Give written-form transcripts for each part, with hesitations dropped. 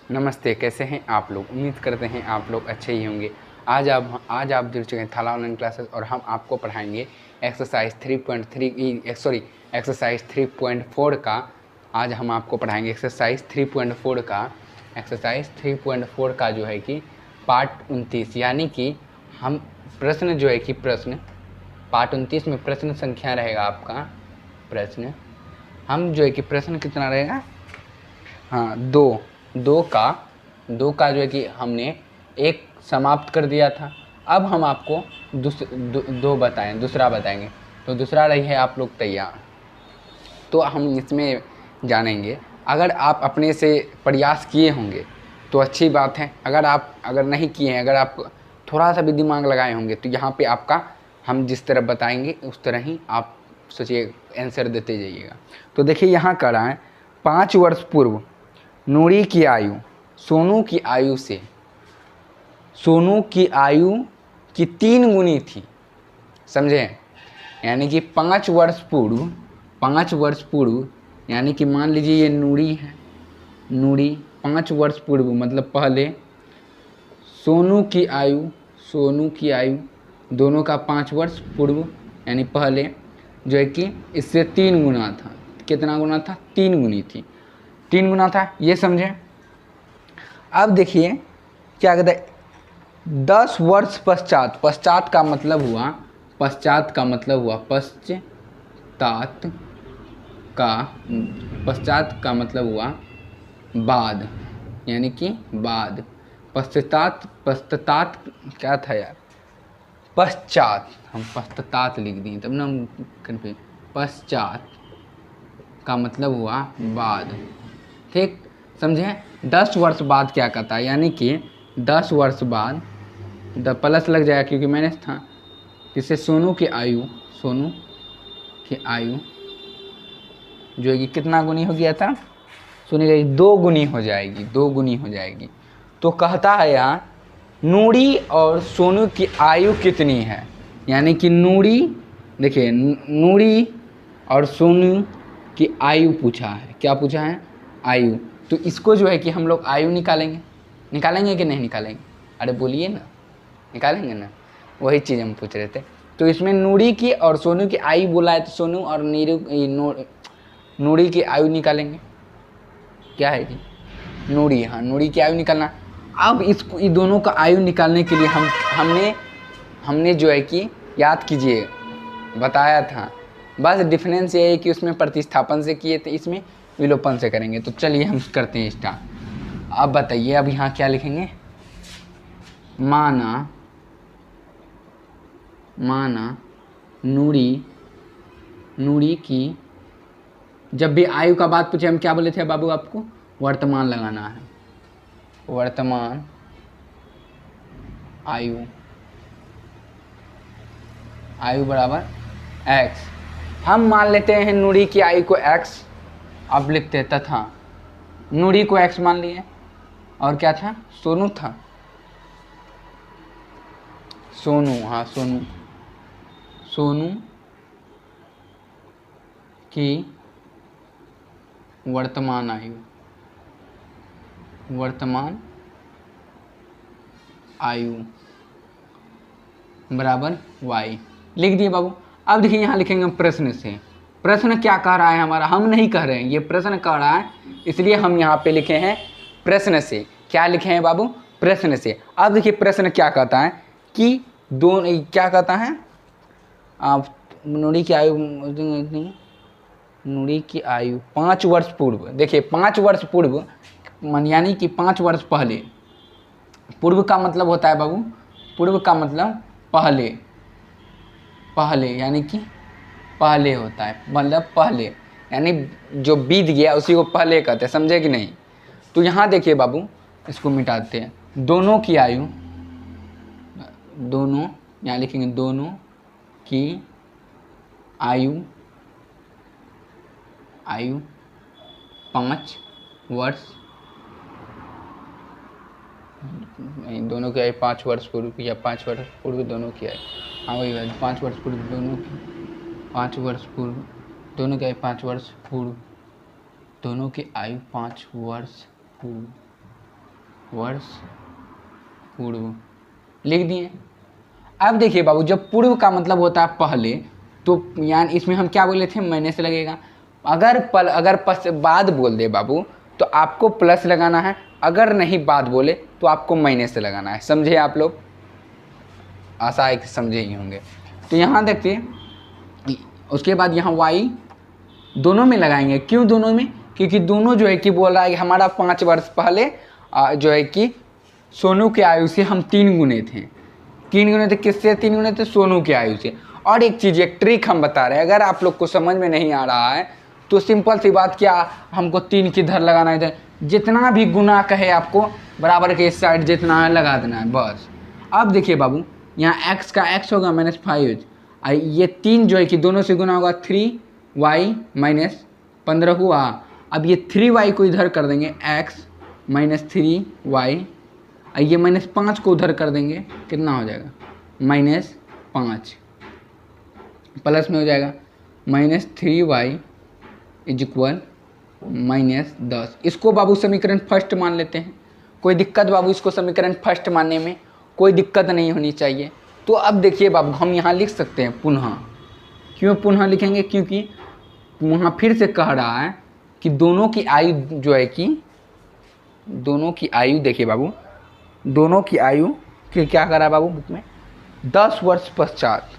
नमस्ते, कैसे हैं आप लोग। उम्मीद करते हैं आप लोग अच्छे ही होंगे। आज आप जुड़ चुके हैं थाला ऑनलाइन क्लासेस और हम आपको पढ़ाएंगे एक्सरसाइज 3.3 एक्सरसाइज 3.4 का। आज हम आपको पढ़ाएंगे एक्सरसाइज 3.4 का जो है कि पार्ट 29, यानी कि हम प्रश्न जो है कि पार्ट 29 में प्रश्न संख्या रहेगा आपका। प्रश्न हम जो है कि प्रश्न कितना रहेगा, हाँ, दो का जो है कि हमने एक समाप्त कर दिया था। अब हम आपको दूसरा बताएंगे। तो दूसरा रही है आप लोग तैयार। तो हम इसमें जानेंगे, अगर आप अपने से प्रयास किए होंगे तो अच्छी बात है। अगर नहीं किए हैं, अगर आप थोड़ा सा भी दिमाग लगाए होंगे तो यहाँ पे आपका हम जिस तरह बताएंगे उस तरह ही आप सोचिए आंसर देते जाइएगा। तो देखिए यहाँ कर रहा है, 5 वर्ष पूर्व नूरी की आयु सोनू की आयु की 3 गुनी थी। समझे? यानी कि 5 वर्ष पूर्व यानी कि मान लीजिए ये नूरी है। नूरी 5 वर्ष पूर्व मतलब पहले, सोनू की आयु दोनों का 5 वर्ष पूर्व यानी पहले जो है कि इससे 3 गुना था। कितना गुना था? 3 गुनी थी। 3 गुना था, ये समझे। अब देखिए क्या कहते हैं, 10 वर्ष पश्चात का मतलब हुआ पश्चात का मतलब हुआ बाद, यानी कि बाद। पश्चात क्या था यार, पश्चात, हम पश्चात लिख दिए तब ना हम कन्फ्यूज। पश्चात का मतलब हुआ बाद, ठीक समझे। 10 वर्ष बाद क्या कहता है, यानी कि 10 वर्ष बाद प्लस लग जाएगा क्योंकि मैंने था। जिससे सोनू की आयु जो है कि कितना गुनी हो गया था, सोनू की 2 गुनी हो जाएगी। तो कहता है यहाँ नूरी और सोनू की आयु कितनी है। यानी कि नूरी, देखिए नूरी और सोनू की आयु पूछा है। क्या पूछा है? आयु। तो इसको जो है कि हम लोग आयु निकालेंगे कि नहीं निकालेंगे? अरे बोलिए ना, निकालेंगे ना। वही चीज़ हम पूछ रहे थे। तो इसमें नूरी की और सोनू की आयु बोला है, तो सोनू और नूरी की आयु निकालेंगे। क्या है कि नूरी, हाँ नूरी की आयु निकालना। अब इसको ये दोनों का आयु निकालने के लिए हमने जो है कि याद कीजिए बताया था। बस डिफरेंस ये है कि उसमें प्रतिस्थापन से किए थे, इसमें विलोपन से करेंगे। तो चलिए हम करते हैं स्टार्ट। अब बताइए, अब यहाँ क्या लिखेंगे? माना नूरी की, जब भी आयु का बात पूछे हम क्या बोले थे बाबू आपको? वर्तमान लगाना है। वर्तमान आयु बराबर x। हम मान लेते हैं नूरी की आयु को x। अब लिखते हैं तथा नूरी को x मान लिए, और क्या था? सोनू था। हाँ सोनू की वर्तमान आयु बराबर y लिख दिए बाबू। अब देखिए यहाँ लिखेंगे प्रश्न से। प्रश्न क्या कह रहा है हमारा? हम नहीं कह रहे हैं, ये प्रश्न कह रहा है, इसलिए हम यहाँ पे लिखे हैं प्रश्न से। क्या लिखे हैं बाबू? प्रश्न से। अब देखिए प्रश्न क्या कहता है कि क्या कहता है, आप नूरी की आयु 5 वर्ष पूर्व। देखिए 5 वर्ष पूर्व यानी कि 5 वर्ष पहले। पूर्व का मतलब होता है बाबू, पूर्व का मतलब पहले यानी कि पहले होता है, मतलब पहले यानी जो बीत गया उसी को पहले कहते हैं। समझे कि नहीं? तो यहाँ देखिए बाबू, इसको मिटाते हैं। दोनों की आयु, यहाँ लिखेंगे दोनों की आयु 5 वर्ष, दोनों की आयु 5 वर्ष पूर्व या 5 वर्ष पूर्व दोनों की आयु, हाँ वही बात, 5 वर्ष पूर्व दोनों की, 5 वर्ष पूर्व दोनों की आयु 5 वर्ष पूर्व, दोनों की आयु 5 वर्ष पूर्व वर्ष पूर्व लिख दिए। अब देखिए बाबू, जब पूर्व का मतलब होता है पहले, तो यानी इसमें हम क्या बोले थे, माइनस लगेगा। अगर बाद बोल दे बाबू तो आपको प्लस लगाना है, अगर नहीं बाद बोले तो आपको माइनस लगाना है। समझे आप लोग? आशा है कि समझे ही होंगे। तो यहाँ देखिए, उसके बाद यहाँ y दोनों में लगाएंगे। क्यों दोनों में? क्योंकि दोनों जो है कि बोल रहा है कि हमारा 5 वर्ष पहले जो है कि सोनू के आयु से हम 3 गुने थे। 3 गुने थे, किससे 3 गुने थे? सोनू के आयु से। और एक चीज़, एक ट्रिक हम बता रहे हैं, अगर आप लोग को समझ में नहीं आ रहा है तो सिंपल सी बात, क्या हमको 3 किधर लगाना है, इधर जितना भी गुना कहे आपको बराबर के इस साइड जितना है लगा देना है बस। अब देखिए बाबू, यहाँ x का x होगा -5, ये 3 जो है कि दोनों से गुना होगा 3y -15 हुआ। अब ये 3y को इधर कर देंगे, x -3y, ये -5 को उधर कर देंगे, कितना हो जाएगा? -5 प्लस में हो जाएगा -3y = -10। इसको बाबू समीकरण फर्स्ट मान लेते हैं। कोई दिक्कत बाबू इसको समीकरण फर्स्ट मानने में कोई दिक्कत नहीं होनी चाहिए। तो अब देखिए बाबू, हम यहाँ लिख सकते हैं पुनः। क्यों पुनः लिखेंगे? क्योंकि वहाँ फिर से कह रहा है कि दोनों की आयु जो है कि दोनों की आयु, देखिए बाबू, दोनों की आयु फिर क्या करा बाबू बुक में, 10 वर्ष पश्चात।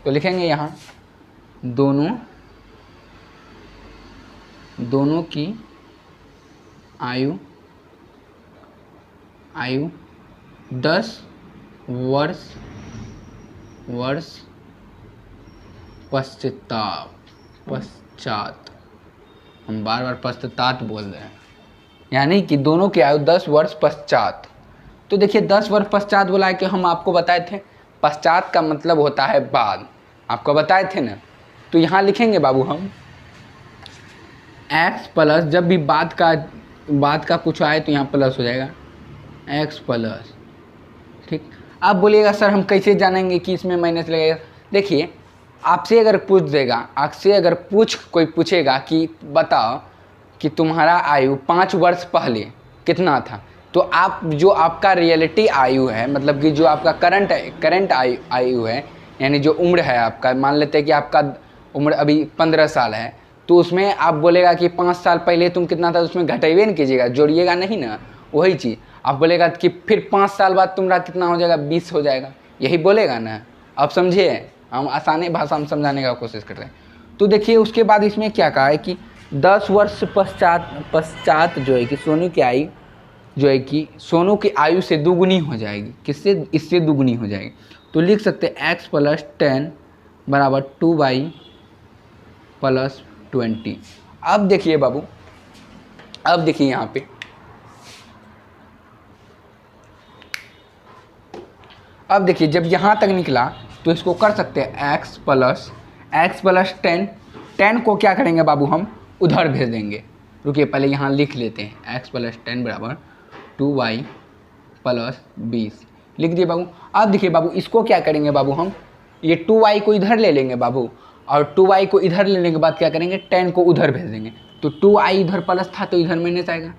तो लिखेंगे यहाँ दोनों की आयु 10 वर्ष पश्चात। हम बार बार पश्चात बोल रहे हैं, यानी कि दोनों की आयु 10 वर्ष पश्चात। तो देखिए 10 वर्ष पश्चात बोला है कि हम आपको बताए थे पश्चात का मतलब होता है बाद, आपको बताए थे ना। तो यहाँ लिखेंगे बाबू हम x प्लस, जब भी बाद का कुछ आए तो यहाँ प्लस हो जाएगा x प्लस, ठीक। अब बोलिएगा सर हम कैसे जानेंगे कि इसमें माइनस लगेगा? देखिए, आपसे अगर कोई पूछेगा कि बताओ कि तुम्हारा आयु 5 वर्ष पहले कितना था, तो आप जो आपका रियलिटी आयु है, मतलब कि जो आपका करंट आयु है, यानी जो उम्र है आपका, मान लेते हैं कि आपका उम्र अभी 15 साल है, तो उसमें आप बोलेगा कि 5 साल पहले तुम कितना था, उसमें घटाइए नहीं कीजिएगा, जोड़िएगा नहीं ना। वही चीज़ आप बोलेगा कि फिर 5 साल बाद तुम्हारा कितना हो जाएगा, 20 हो जाएगा, यही बोलेगा ना। आप समझिए, हम आसानी भाषा में समझाने का कोशिश कर रहे हैं। तो देखिए उसके बाद इसमें क्या कहा है कि 10 वर्ष पश्चात जो है कि सोनू की आयु जो है कि सोनू की आयु से दुगुनी हो जाएगी। किससे? इससे दुगुनी हो जाएगी। तो लिख सकते हैं x + 10 = 2y + 20। अब देखिए बाबू, अब देखिए यहाँ पे, अब देखिए जब यहाँ तक निकला तो इसको कर सकते हैं x + 10 को क्या करेंगे बाबू, हम उधर भेज देंगे। रुकिए पहले यहाँ लिख लेते हैं, x + 10 = 2y + 20 लिख दिए बाबू। अब देखिए बाबू, इसको क्या करेंगे बाबू, हम ये 2y को इधर ले लेंगे बाबू, और 2y को इधर लेने के बाद क्या करेंगे, 10 को उधर भेज देंगे। तो 2y इधर प्लस था तो इधर माइनस आएगा,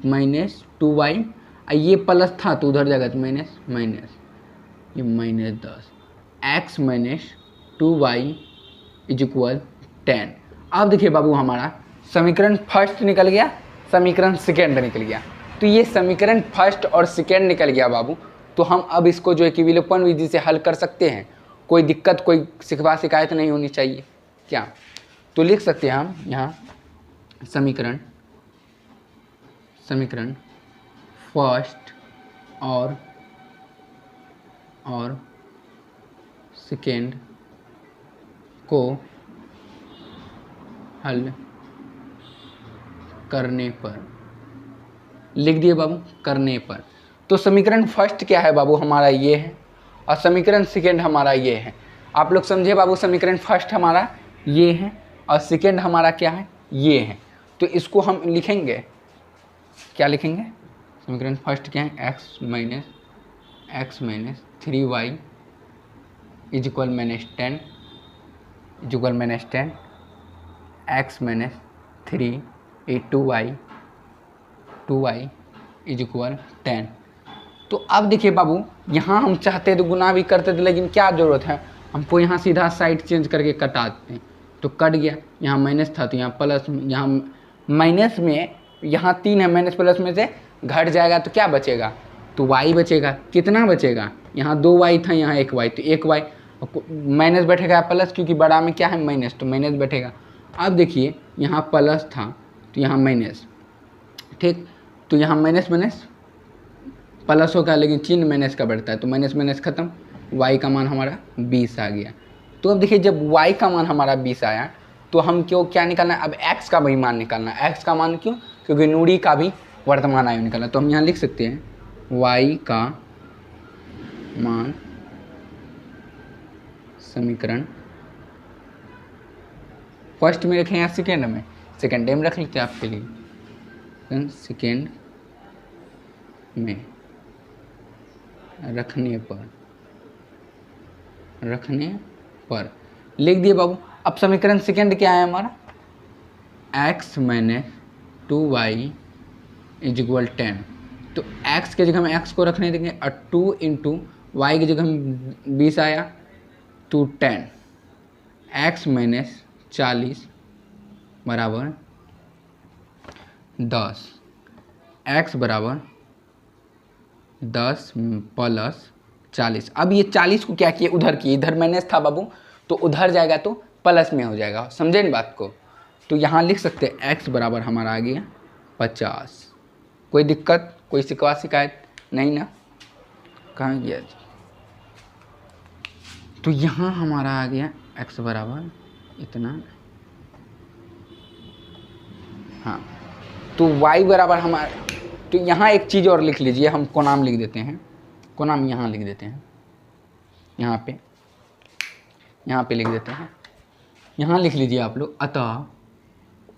-2y, ये प्लस था तो उधर जाएगा तो माइनस, ये -10, x - 2y = 10। अब देखिए बाबू, हमारा समीकरण फर्स्ट निकल गया, समीकरण सेकेंड निकल गया। तो ये समीकरण फर्स्ट और सेकेंड निकल गया बाबू। तो हम अब इसको जो है कि विलोपन विधि से हल कर सकते हैं। कोई दिक्कत, कोई शिकायत नहीं होनी चाहिए क्या? तो लिख सकते हैं हम यहाँ समीकरण फर्स्ट और सेकेंड को हल करने पर, लिख दिए बाबू, करने पर। तो समीकरण फर्स्ट क्या है बाबू, हमारा ये है, और समीकरण सेकेंड हमारा ये है। आप लोग समझे बाबू, समीकरण फर्स्ट हमारा ये है और सेकेंड हमारा क्या है, ये है। तो इसको हम लिखेंगे, क्या लिखेंगे, समीकरण फर्स्ट क्या है, x - 3y = -10 x - 3 2y is equal 10। तो अब देखिए बाबू, यहाँ हम चाहते तो गुना भी करते थे, लेकिन क्या ज़रूरत है, हमको यहाँ सीधा साइड चेंज करके कटा देते हैं, तो कट गया। यहाँ माइनस था तो यहाँ प्लस, यहाँ माइनस में यहाँ 3 है, माइनस प्लस में से घट जाएगा तो क्या बचेगा, तो y बचेगा। कितना बचेगा, यहाँ 2y था, यहाँ 1y, तो 1y माइनस बैठेगा प्लस, क्योंकि बड़ा में क्या है माइनस, तो माइनस बैठेगा। अब देखिए यहाँ प्लस था तो यहाँ माइनस, ठीक, तो यहाँ माइनस माइनस प्लस होगा, लेकिन चिन्ह माइनस का बढ़ता है, तो माइनस माइनस खत्म, y का मान हमारा 20 आ गया। तो अब देखिए जब y का मान हमारा 20 आया तो हम क्यों क्या निकालना है, अब x का भी मान निकालना है। x का मान क्यों, क्योंकि नूरी का भी वर्तमान आयु निकालना। तो हम यहाँ लिख सकते हैं y का मान, समीकरण फर्स्ट में रखें या सेकेंड में, सेकेंड में रख लेते हैं आपके लिए, सेकेंड में रखने पर लिख दिए बाबू। अब समीकरण सेकेंड क्या है हमारा, x minus 2y is equal 10। तो x के जगह हम x को रखने देंगे, और 2 इंटू वाई की जगह हम 20 आया तो 10, x माइनस 40 बराबर 10, x बराबर 10 प्लस 40। अब ये 40 को क्या किए, उधर किए, इधर माइनस था बाबू तो उधर जाएगा तो प्लस में हो जाएगा, समझे न बात को। तो यहाँ लिख सकते हैं x बराबर हमारा आ गया 50। कोई दिक्कत, कोई शिकायत नहीं ना, कहाँ गया जी। तो यहाँ हमारा आ गया x बराबर इतना, हाँ, तो y बराबर हमारा, तो यहाँ एक चीज़ और लिख लीजिए, हम को नाम लिख देते हैं, को नाम यहाँ लिख देते हैं, यहाँ पे लिख देते हैं, यहाँ लिख लीजिए आप लोग। अतः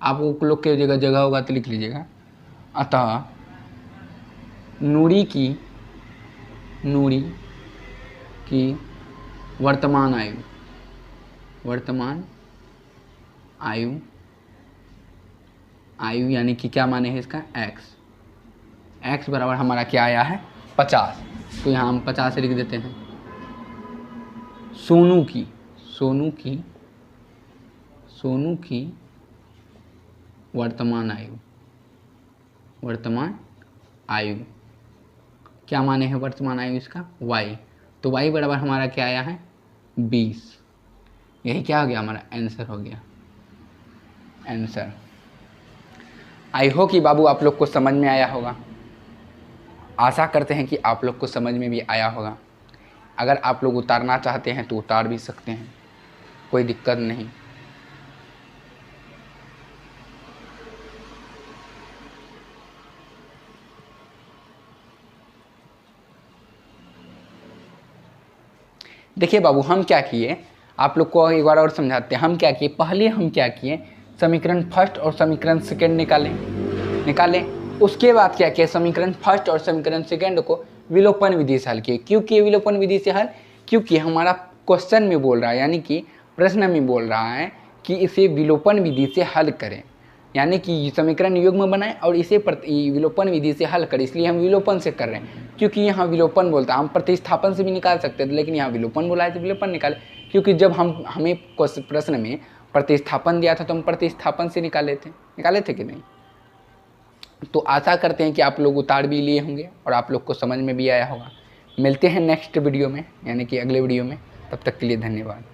आप लोग के जगह होगा तो लिख लीजिएगा, अतः नूरी की वर्तमान आयु यानी कि क्या माने है इसका, x बराबर हमारा क्या आया है 50। तो यहाँ हम 50 लिख देते हैं। सोनू की वर्तमान आयु क्या माने हैं वर्तमान आयु इसका, y। तो y बराबर हमारा क्या आया है 20। यही क्या हो गया, हमारा आंसर हो गया, आंसर। आई होप कि बाबू आप लोग को समझ में आया होगा, आशा करते हैं कि आप लोग को समझ में भी आया होगा। अगर आप लोग उतारना चाहते हैं तो उतार भी सकते हैं, कोई दिक्कत नहीं। देखिए बाबू, हम क्या किए, आप लोग को एक बार और समझाते हैं। हम क्या किए, पहले हम क्या किए, समीकरण फर्स्ट और समीकरण सेकेंड निकालें। उसके बाद क्या किया, समीकरण फर्स्ट और समीकरण सेकेंड को विलोपन विधि से हल किए। क्यों किए विलोपन विधि से हल, क्योंकि हमारा क्वेश्चन में बोल रहा है, यानी कि प्रश्न में बोल रहा है कि इसे विलोपन विधि से हल करें, यानी कि समीकरण युग्म बनाएं और इसे विलोपन विधि से हल करें। इसलिए हम विलोपन से कर रहे हैं, क्योंकि यहाँ विलोपन बोलता है। हम प्रतिस्थापन से भी निकाल सकते थे, लेकिन यहाँ विलोपन बोला है तो विलोपन निकाले। क्योंकि जब हमें प्रश्न में प्रतिस्थापन दिया था तो हम प्रतिस्थापन से निकाले थे कि नहीं। तो आशा करते हैं कि आप लोग उतार भी लिए होंगे और आप लोग को समझ में भी आया होगा। मिलते हैं नेक्स्ट वीडियो में, यानी कि अगले वीडियो में। तब तक के लिए धन्यवाद।